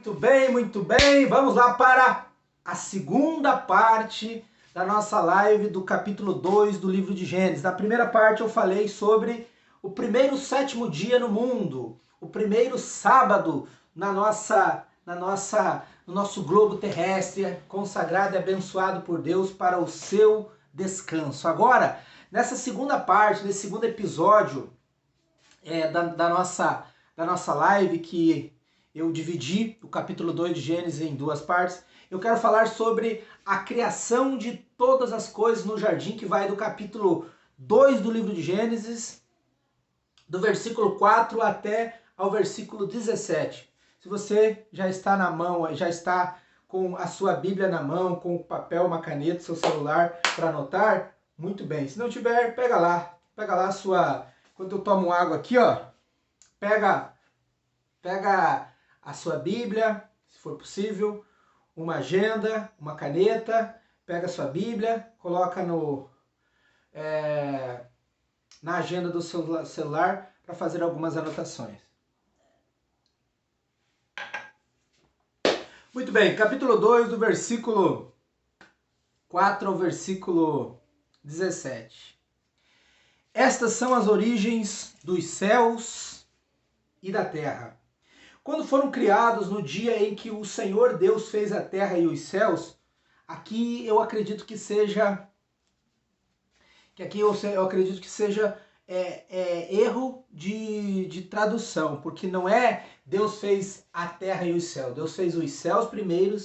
Muito bem, muito bem. Vamos lá para a segunda parte da nossa live do capítulo 2 do livro de Gênesis. Na primeira parte eu falei sobre o primeiro sétimo dia no mundo, o primeiro sábado no nosso globo terrestre, consagrado e abençoado por Deus para o seu descanso. Agora, nessa segunda parte, nesse segundo episódio da nossa live, que eu dividi o capítulo 2 de Gênesis em duas partes, eu quero falar sobre a criação de todas as coisas no jardim, que vai do capítulo 2 do livro de Gênesis, do versículo 4 até ao versículo 17. Se você já está na mão, já está com a sua Bíblia na mão, com o papel, uma caneta, seu celular para anotar, muito bem. Se não tiver, pega lá a sua... Quando eu tomo água aqui, ó, pega a sua Bíblia, se for possível, uma agenda, uma caneta, pega a sua Bíblia, coloca na agenda do seu celular para fazer algumas anotações. Muito bem, capítulo 2, do versículo 4 ao versículo 17. Estas são as origens dos céus e da terra. Quando foram criados no dia em que o Senhor Deus fez a terra e os céus, aqui eu acredito que seja erro de tradução, porque não é Deus fez a terra e os céus. Deus fez os céus primeiro,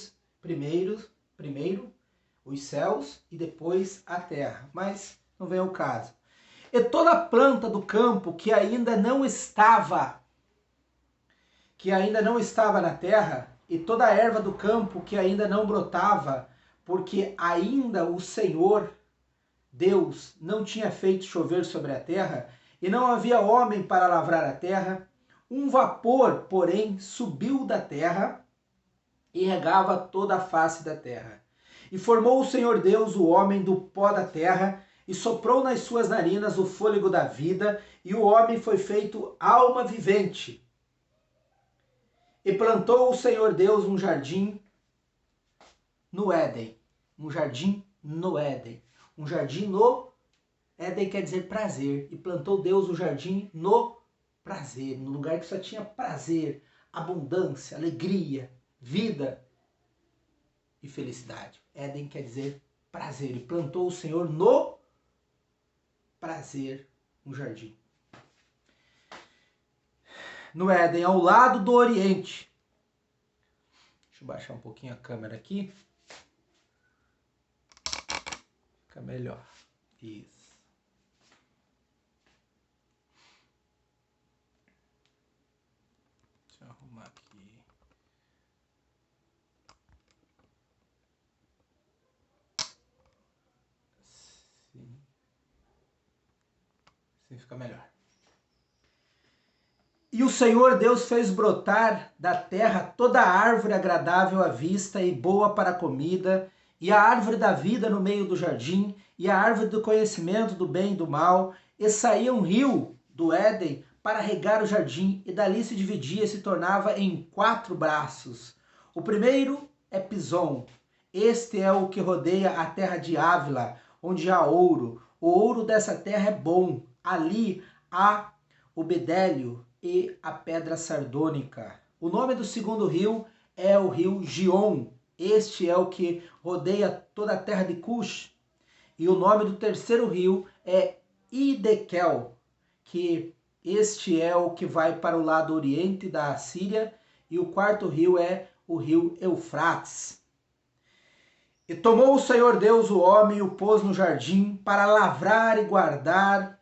os céus e depois a terra, mas não vem ao caso. E toda planta do campo que ainda não estava na terra, e toda a erva do campo que ainda não brotava, porque ainda o Senhor Deus não tinha feito chover sobre a terra, e não havia homem para lavrar a terra, um vapor, porém, subiu da terra e regava toda a face da terra. E formou o Senhor Deus o homem do pó da terra, e soprou nas suas narinas o fôlego da vida, e o homem foi feito alma vivente. E plantou o Senhor Deus um jardim no Éden. Um jardim no Éden. Um jardim no Éden quer dizer prazer. E plantou Deus o jardim no prazer. No lugar que só tinha prazer, abundância, alegria, vida e felicidade. Éden quer dizer prazer. E plantou o Senhor no prazer um jardim. No Éden, ao lado do Oriente. Deixa eu baixar um pouquinho a câmera aqui. Fica melhor. Isso. Deixa eu arrumar aqui. Assim fica melhor. E o Senhor Deus fez brotar da terra toda a árvore agradável à vista e boa para a comida, e a árvore da vida no meio do jardim, e a árvore do conhecimento do bem e do mal, e saía um rio do Éden para regar o jardim, e dali se dividia e se tornava em 4 braços. O primeiro é Pison, este é o que rodeia a terra de Ávila, onde há ouro. O ouro dessa terra é bom, ali há o bedélio e a pedra sardônica. O nome do segundo rio é o rio Gion. Este é o que rodeia toda a terra de Cush. E o nome do terceiro rio é Idekel, que este é o que vai para o lado oriente da Assíria. E o quarto rio é o rio Eufrates. E tomou o Senhor Deus o homem e o pôs no jardim para lavrar e guardar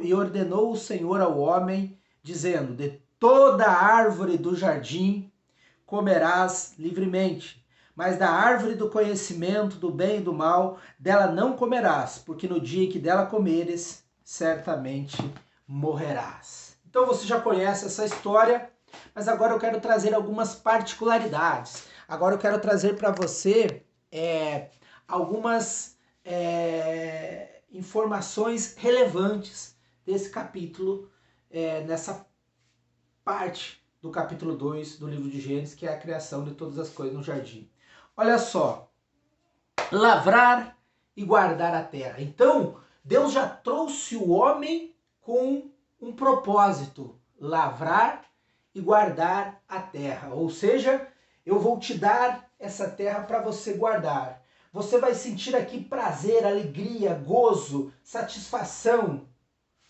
e ordenou o Senhor ao homem, dizendo: de toda a árvore do jardim comerás livremente, mas da árvore do conhecimento do bem e do mal, dela não comerás, porque no dia que dela comeres, certamente morrerás. Então você já conhece essa história, mas agora eu quero trazer algumas particularidades. Agora eu quero trazer para você algumas informações relevantes desse capítulo, parte do capítulo 2 do livro de Gênesis, que é a criação de todas as coisas no jardim. Olha só, lavrar e guardar a terra. Então, Deus já trouxe o homem com um propósito, lavrar e guardar a terra. Ou seja, eu vou te dar essa terra para você guardar. Você vai sentir aqui prazer, alegria, gozo, satisfação,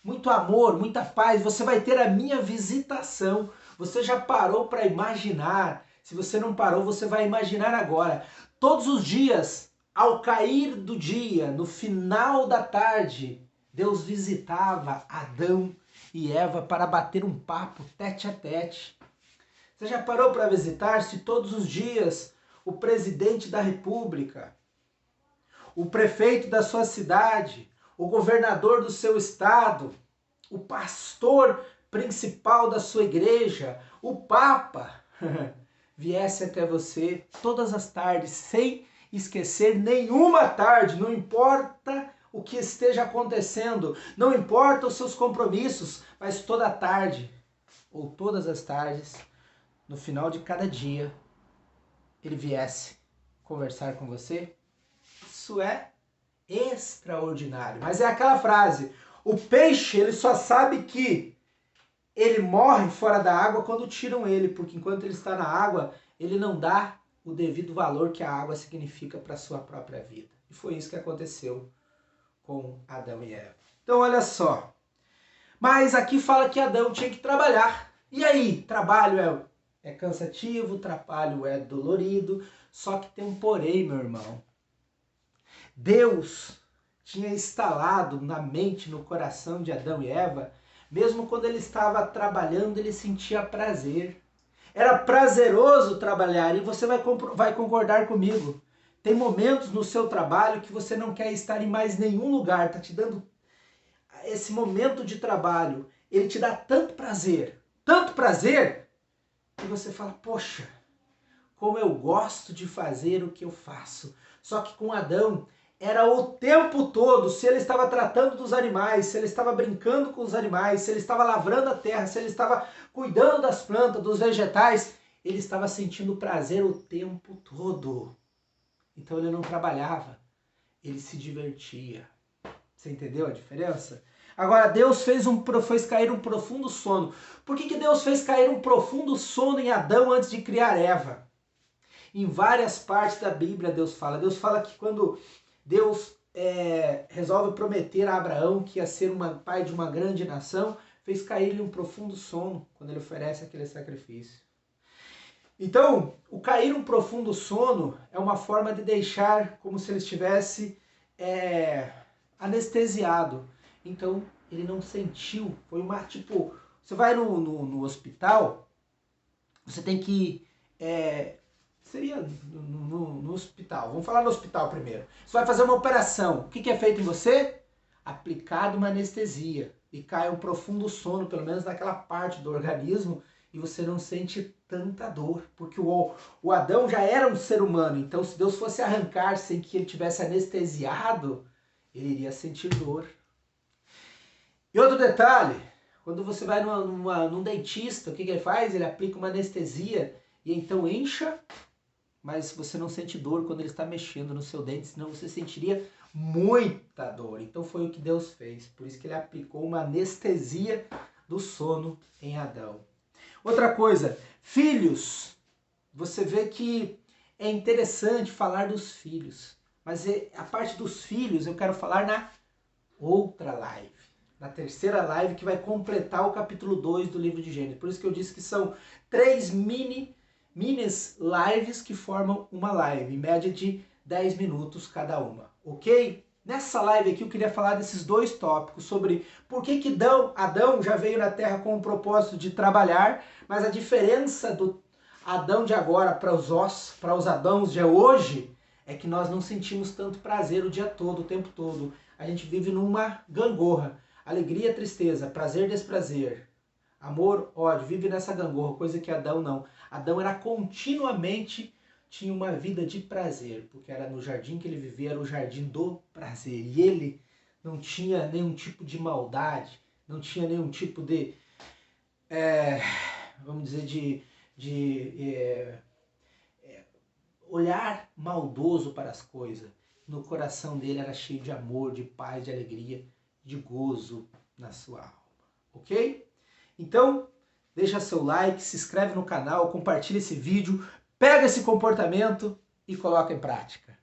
muito amor, muita paz. Você vai ter a minha visitação. Você já parou para imaginar? Se você não parou, você vai imaginar agora. Todos os dias, ao cair do dia, no final da tarde, Deus visitava Adão e Eva para bater um papo tete a tete. Você já parou para visitar se todos os dias o presidente da República, o prefeito da sua cidade, o governador do seu estado, o pastor principal da sua igreja, o Papa, viesse até você todas as tardes, sem esquecer nenhuma tarde, não importa o que esteja acontecendo, não importa os seus compromissos, mas toda tarde, ou todas as tardes, no final de cada dia, ele viesse conversar com você. Isso é extraordinário. Mas é aquela frase, o peixe ele só sabe que ele morre fora da água quando tiram ele, porque enquanto ele está na água, ele não dá o devido valor que a água significa para a sua própria vida. E foi isso que aconteceu com Adão e Eva. Então olha só, mas aqui fala que Adão tinha que trabalhar. E aí, trabalho é cansativo, trabalho é dolorido, só que tem um porém, meu irmão. Deus tinha instalado na mente, no coração de Adão e Eva, mesmo quando ele estava trabalhando, ele sentia prazer. Era prazeroso trabalhar e você vai concordar comigo. Tem momentos no seu trabalho que você não quer estar em mais nenhum lugar, tá te dando esse momento de trabalho, ele te dá tanto prazer, que você fala, poxa, como eu gosto de fazer o que eu faço. Só que com Adão, era o tempo todo, se ele estava tratando dos animais, se ele estava brincando com os animais, se ele estava lavrando a terra, se ele estava cuidando das plantas, dos vegetais, ele estava sentindo prazer o tempo todo. Então ele não trabalhava, ele se divertia. Você entendeu a diferença? Agora, Deus fez cair um profundo sono. Por que Deus fez cair um profundo sono em Adão antes de criar Eva? Em várias partes da Bíblia Deus fala que quando Deus resolve prometer a Abraão que ia ser pai de uma grande nação, fez cair-lhe um profundo sono quando ele oferece aquele sacrifício. Então, o cair um profundo sono é uma forma de deixar como se ele estivesse anestesiado. Então, ele não sentiu. Foi você vai no hospital, você tem que seria no hospital. Vamos falar no hospital primeiro. Você vai fazer uma operação. O que é feito em você? Aplicado uma anestesia. E cai um profundo sono, pelo menos naquela parte do organismo, e você não sente tanta dor. Porque o Adão já era um ser humano. Então, se Deus fosse arrancar sem que ele tivesse anestesiado, ele iria sentir dor. E outro detalhe, quando você vai num dentista, o que ele faz? Ele aplica uma anestesia e então incha, mas você não sente dor quando ele está mexendo no seu dente, senão você sentiria muita dor. Então foi o que Deus fez, por isso que ele aplicou uma anestesia do sono em Adão. Outra coisa, filhos. Você vê que é interessante falar dos filhos, mas a parte dos filhos eu quero falar na outra live. Na terceira live que vai completar o capítulo 2 do livro de Gênesis. Por isso que eu disse que são 3 mini lives que formam uma live, em média de 10 minutos cada uma, ok? Nessa live aqui eu queria falar desses dois tópicos, sobre por que Adão já veio na Terra com o propósito de trabalhar, mas a diferença do Adão de agora para os Adãos de hoje, é que nós não sentimos tanto prazer o dia todo, o tempo todo. A gente vive numa gangorra. Alegria, tristeza, prazer, desprazer, amor, ódio, vive nessa gangorra, coisa que Adão não. Adão era continuamente, tinha uma vida de prazer, porque era no jardim que ele vivia, era o jardim do prazer. E ele não tinha nenhum tipo de maldade, não tinha nenhum tipo de vamos dizer, olhar maldoso para as coisas. No coração dele era cheio de amor, de paz, de alegria, de gozo na sua alma. Ok? Então, deixa seu like, se inscreve no canal, compartilha esse vídeo, pega esse comportamento e coloca em prática.